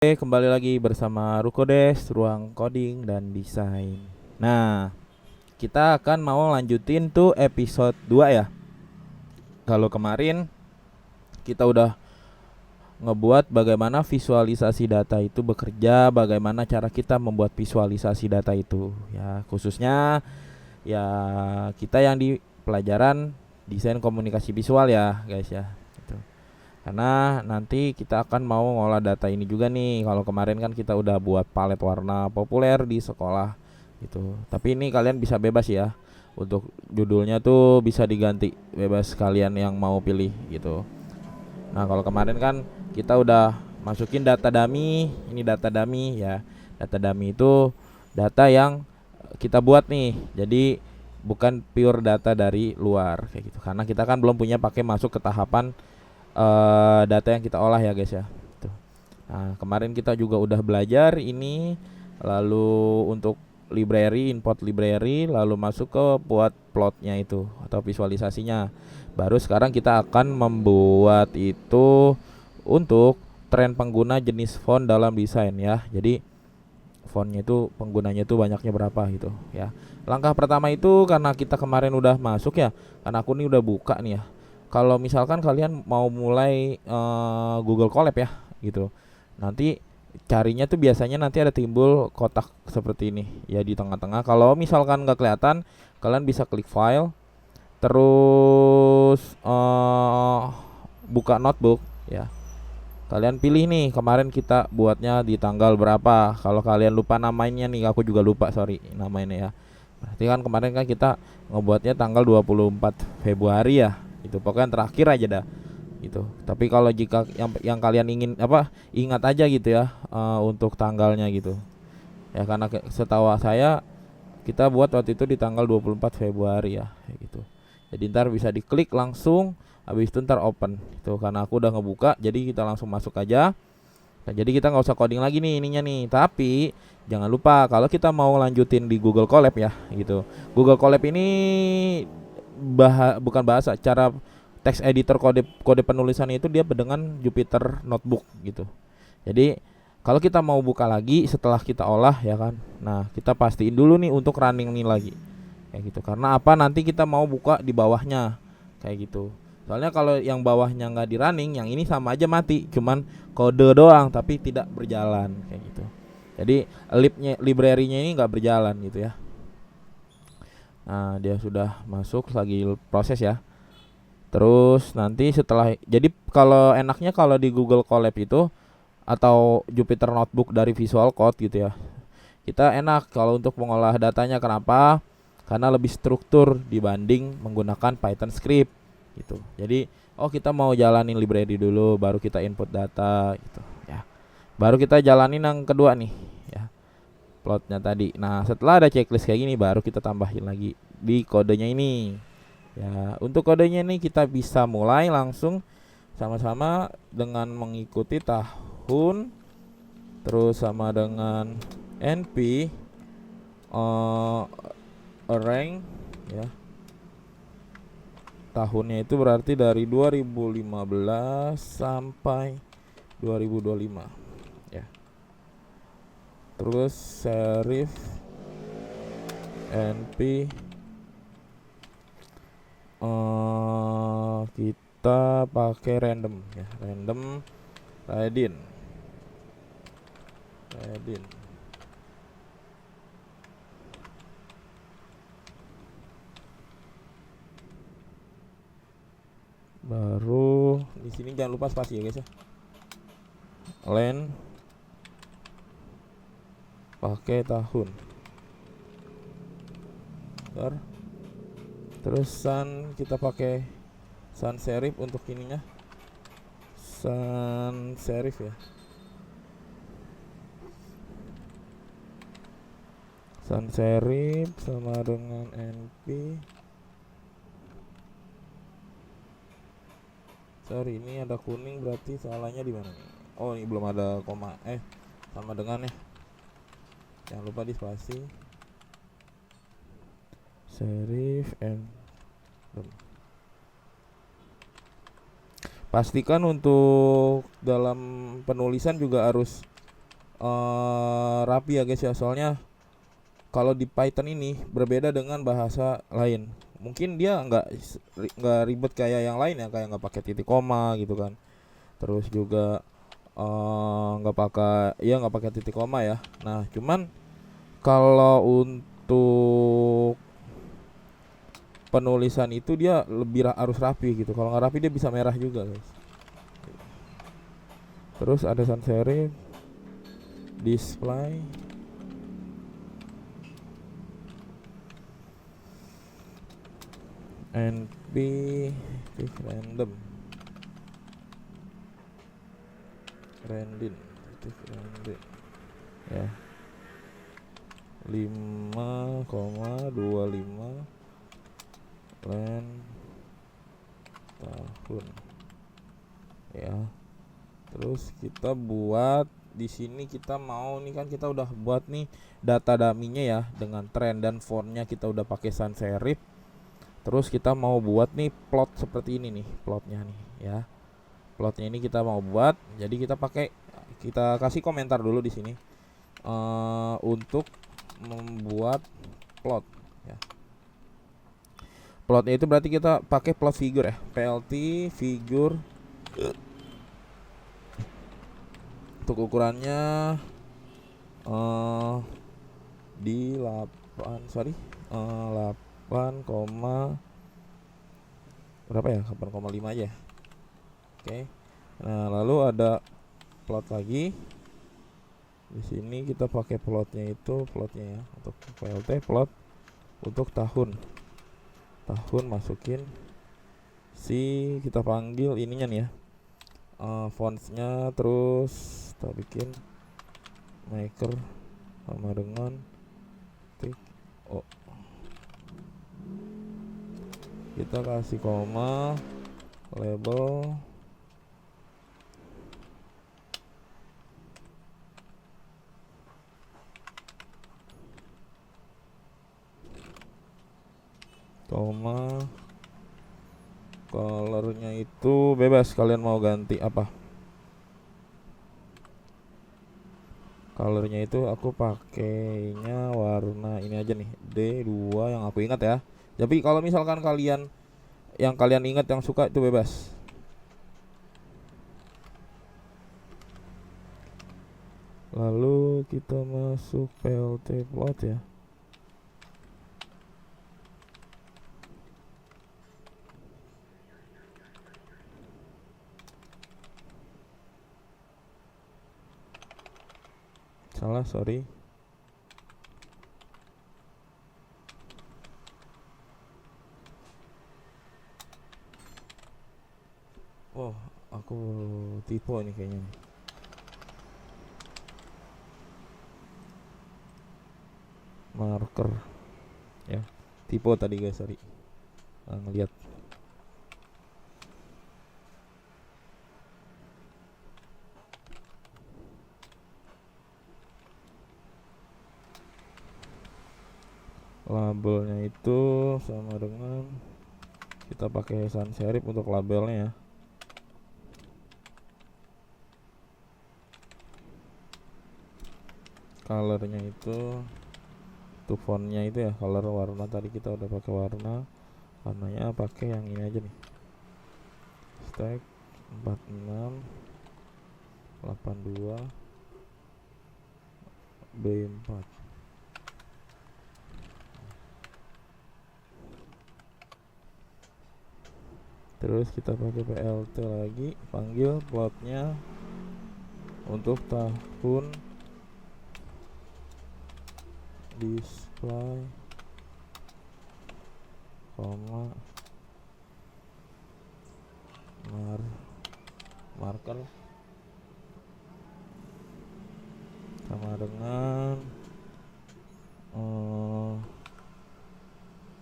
Oke, kembali lagi bersama Rukodes, ruang coding dan desain. Nah, kita akan mau lanjutin tuh episode 2 ya. Kalau kemarin kita udah ngebuat bagaimana visualisasi data itu bekerja, bagaimana cara kita membuat visualisasi data itu. Ya, khususnya ya kita yang di pelajaran desain komunikasi visual ya, guys ya. Gitu. Karena nanti kita akan mau ngolah data ini juga nih. Kalau kemarin kan kita udah buat palet warna populer di sekolah gitu. Tapi ini kalian bisa bebas ya. Untuk judulnya tuh bisa diganti, bebas kalian yang mau pilih gitu. Nah, kalau kemarin kan kita udah masukin data dummy. Ini data dummy ya. Data dummy itu data yang kita buat nih. Jadi bukan pure data dari luar kayak gitu. Karena kita kan belum punya pakai masuk ke tahapan data yang kita olah ya guys ya. Tuh. Nah, kemarin kita juga udah belajar ini, lalu untuk library, import library, lalu masuk ke buat plotnya itu atau visualisasinya. Baru sekarang kita akan membuat itu untuk tren pengguna jenis font dalam desain ya. Jadi fontnya itu penggunanya itu banyaknya berapa gitu ya. Langkah pertama itu karena kita kemarin udah masuk ya, karena aku nih udah buka nih ya. Kalau misalkan kalian mau mulai Google Colab ya gitu, nanti carinya tuh biasanya nanti ada timbul kotak seperti ini ya di tengah-tengah. Kalau misalkan nggak kelihatan, kalian bisa klik file, terus buka notebook ya. Kalian pilih nih, kemarin kita buatnya di tanggal berapa. Kalau kalian lupa namanya nih, aku juga lupa, sorry namanya ya. Berarti kan kemarin kan kita ngebuatnya tanggal 24 Februari ya. Itu pokoknya terakhir aja dah. Gitu. Tapi kalau jika yang kalian ingin ingat aja gitu ya, untuk tanggalnya gitu. Ya karena setahu saya kita buat waktu itu di tanggal 24 Februari ya, kayak gitu. Jadi ntar bisa diklik langsung, habis itu ntar open. Itu karena aku udah ngebuka, jadi kita langsung masuk aja. Nah, jadi kita nggak usah coding lagi nih ininya nih. Tapi jangan lupa kalau kita mau lanjutin di Google Colab ya, gitu. Google Colab ini bukan bahasa, cara text editor kode kode penulisannya itu dia dengan Jupyter Notebook gitu. Jadi kalau kita mau buka lagi setelah kita olah ya kan, nah kita pastiin dulu nih untuk running nih lagi kayak gitu. Karena apa, nanti kita mau buka di bawahnya kayak gitu. Soalnya kalau yang bawahnya nggak di running, yang ini sama aja mati, cuman kode doang tapi tidak berjalan kayak gitu. Jadi library-nya ini nggak berjalan gitu ya. Nah dia sudah masuk, lagi proses ya. Terus nanti setelah, jadi kalau enaknya kalau di Google Colab itu atau Jupyter Notebook dari Visual Code gitu ya, kita enak kalau untuk mengolah datanya. Kenapa? Karena lebih struktur dibanding menggunakan Python script gitu. Jadi kita mau jalanin library dulu, baru kita input data gitu ya. Baru kita jalanin yang kedua nih ya, plotnya tadi. Nah setelah ada checklist kayak gini, baru kita tambahin lagi di kodenya ini ya. Untuk kodenya ini kita bisa mulai langsung sama-sama dengan mengikuti tahun, terus sama dengan NP rank ya. Tahunnya itu berarti dari 2015 sampai 2025 ya. Terus serif NP kita pakai random ya, random Radin. Baru di sini jangan lupa spasi ya guys ya. Len pakai tahun. Terus sun kita pakai sans serif untuk ininya. Sans serif ya. Sans serif sama dengan NP. Sorry, ini ada kuning, berarti salahnya di mana nih? Oh, ini belum ada koma. Sama dengan ya. Jangan lupa di spasi. Serif and pastikan untuk dalam penulisan juga harus rapi ya guys ya. Soalnya kalau di Python ini berbeda dengan bahasa lain. Mungkin dia nggak ribet kayak yang lain ya, kayak nggak pakai titik koma gitu kan. Terus juga nggak pakai titik koma ya. Nah cuman kalau untuk penulisan itu dia harus rapi gitu. Kalau nggak rapi dia bisa merah juga guys. Terus ada sans serif, display, np random ya 5,25 len tahun ya. Terus kita buat di sini, kita mau nih kan, kita udah buat nih data dummy-nya ya dengan trend dan fontnya kita udah pakai sans serif. Terus kita mau buat nih plot seperti ini nih plotnya nih ya. Plotnya ini kita mau buat, jadi kita kasih komentar dulu di sini untuk membuat plot ya. Plotnya itu berarti kita pakai plot figure ya, plt figure. Untuk ukurannya di 8 berapa ya, 8,5 aja. Oke. Nah lalu ada plot lagi. Di sini kita pakai plotnya ya, untuk plt plot untuk tahun masukin kita panggil ininya nih ya, fontsnya. Terus kita bikin maker sama dengan kita kasih koma, label, koma, colornya itu bebas, kalian mau ganti apa. Colornya itu aku pakainya warna ini aja nih, D2 yang aku ingat ya. Tapi kalau misalkan kalian ingat yang suka itu bebas. Lalu kita masuk plt plot ya. Salah, sorry. Oh, aku tipe nih kayaknya. Marker ya, tipe tadi guys, sorry. Ngeliat. Labelnya itu sama dengan kita pakai sans serif untuk labelnya ya. Colornya itu fontnya itu ya, color warna tadi kita udah pakai warnanya pakai yang ini aja nih, stack 4682 B4. Terus kita pakai plt lagi, panggil plotnya untuk tahun, display, koma, marker sama dengan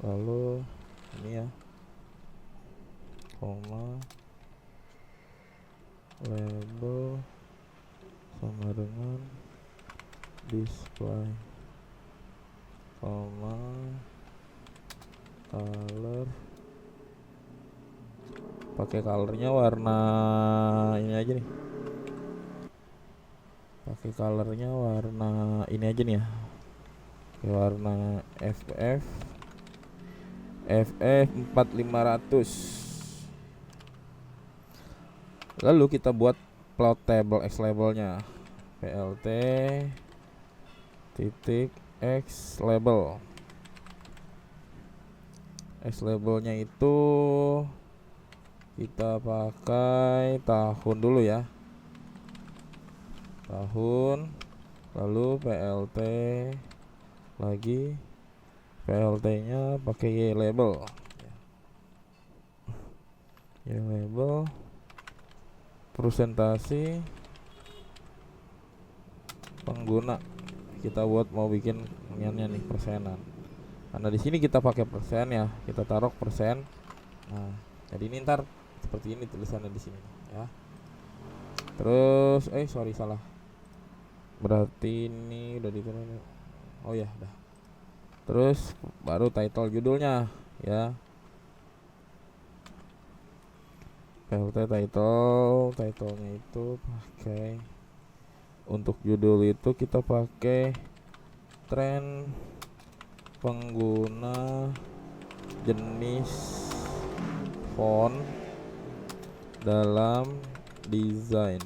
lalu ini ya, koma, label sama dengan display, koma, color. Pakai colornya warna ini aja nih, pakai colornya warna ini aja nih ya, pakai warna FF 4500. Lalu kita buat plot table X labelnya, plt titik X label. X labelnya itu kita pakai tahun dulu ya, tahun, lalu plt lagi, plt nya pakai y label, y label, presentasi pengguna. Kita buat mau bikin iniannya nih, persenan, karena di sini kita pakai persen ya, kita taruh persen. Nah, jadi ini ntar seperti ini tulisannya di sini ya. Terus sorry salah, berarti ini udah ditulis. Oh ya udah. Terus baru title judulnya ya, plt titlenya itu pakai, untuk judul itu kita pakai tren pengguna jenis font dalam desain.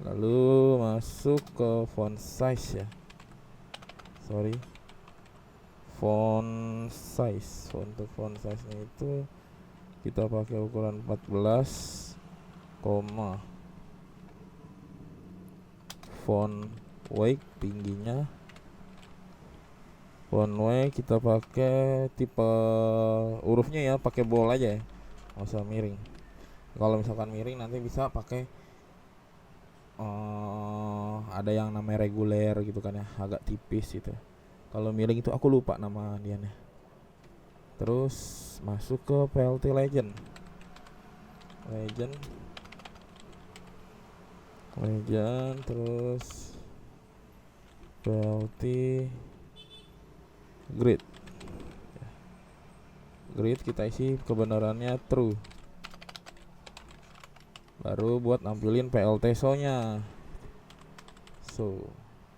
Lalu masuk ke font size ya, font size. Untuk font size nya itu kita pakai ukuran 14, font weight tingginya, font weight kita pakai tipe hurufnya ya, pakai bold aja ya, nggak usah miring. Kalau misalkan miring nanti bisa pakai ada yang namanya reguler gitu kan ya, agak tipis gitu. Kalau miring itu aku lupa nama dia nih. Terus masuk ke plt legend, terus plt grid. Grid kita isi kebenarannya true. Baru buat nampilin plt show nya,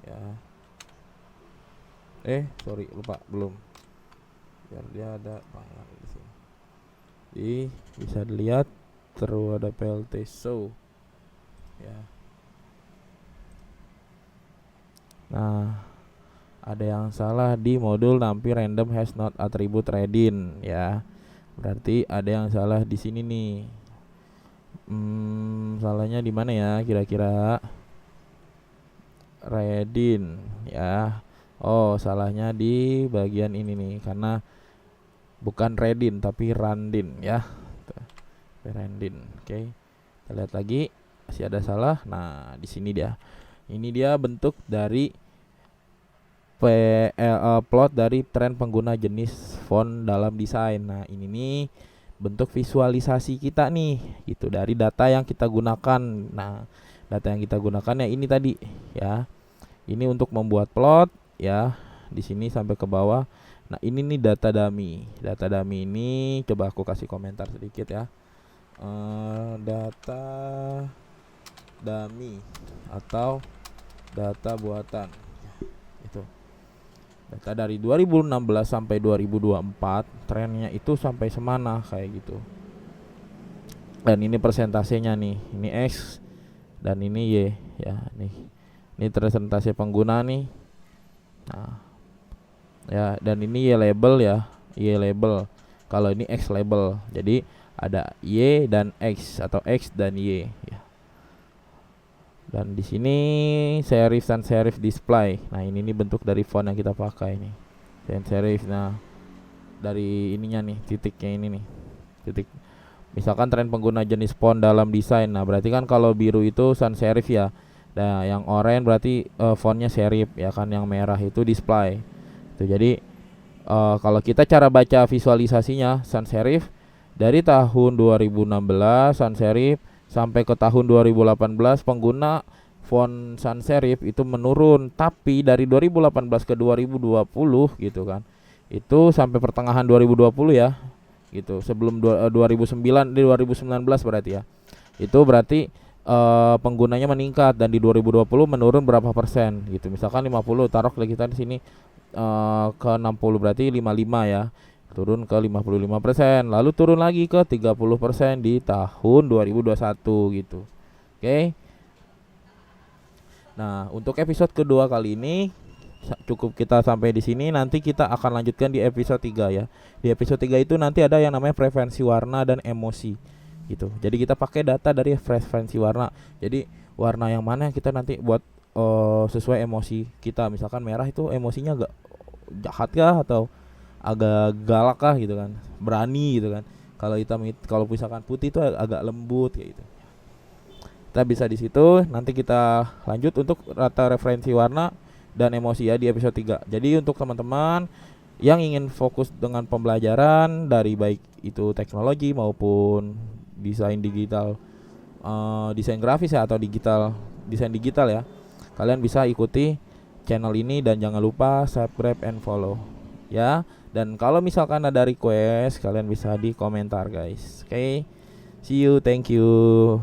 ya. Sorry lupa, belum. Biar dia ada panggilan di sini. Bisa dilihat terus ada plt show ya. Nah, ada yang salah di modul nampil random has not attribute reading ya. Berarti ada yang salah di sini nih. Salahnya di mana ya kira-kira? Reading ya. Oh, salahnya di bagian ini nih, karena bukan reading tapi randin ya. Randin. Oke. Kita lihat lagi, masih ada salah. Nah, di sini dia. Ini dia bentuk dari plot dari tren pengguna jenis font dalam desain. Nah, ini nih bentuk visualisasi kita nih, gitu, dari data yang kita gunakan. Nah, data yang kita gunakan ya ini tadi ya. Ini untuk membuat plot ya, di sini sampai ke bawah. Nah, ini nih data dummy. Data dummy ini coba aku kasih komentar sedikit ya. Data dummy atau data buatan. Itu. Data dari 2016 sampai 2024, trennya itu sampai semana kayak gitu. Dan ini persentasenya nih, ini X dan ini Y ya, nih. Ini presentasi pengguna nih. Nah, ya, dan ini Y label ya, Y label. Kalau ini X label. Jadi ada Y dan X atau X dan Y ya. Dan di sini serif sans serif display. Nah, ini nih bentuk dari font yang kita pakai nih. Sans serif. Nah, dari ininya nih, titiknya ini nih. Titik. Misalkan tren pengguna jenis font dalam desain. Nah, berarti kan kalau biru itu sans serif ya. Nah, yang oranye berarti fontnya serif ya kan, yang merah itu display. Itu jadi kalau kita cara baca visualisasinya sans serif dari tahun 2016 sans serif sampai ke tahun 2018 pengguna font sans serif itu menurun, tapi dari 2018 ke 2020 gitu kan. Itu sampai pertengahan 2020 ya. Gitu. Sebelum 2019 berarti ya. Itu berarti penggunanya meningkat dan di 2020 menurun berapa persen gitu. Misalkan 50, taruh kita di sini ke 60 berarti 55 ya. Turun ke 55%, lalu turun lagi ke 30% di tahun 2021 gitu. Oke. Nah, untuk episode kedua kali ini cukup kita sampai di sini. Nanti kita akan lanjutkan di episode 3 ya. Di episode 3 itu nanti ada yang namanya frekuensi warna dan emosi gitu. Jadi kita pakai data dari frekuensi warna. Jadi warna yang mana yang kita nanti buat sesuai emosi kita. Misalkan merah itu emosinya agak jahat kah atau agak galak kah gitu kan. Berani gitu kan. Kalau hitam kalau misalkan putih itu agak lembut kayak gitu. Kita bisa di situ. Nanti kita lanjut untuk rata referensi warna dan emosi ya di episode 3. Jadi untuk teman-teman yang ingin fokus dengan pembelajaran dari baik itu teknologi maupun desain digital, desain grafis ya atau desain digital ya, kalian bisa ikuti channel ini dan jangan lupa subscribe and follow ya. Dan kalau misalkan ada request, kalian bisa di komentar guys. Oke, see you, thank you.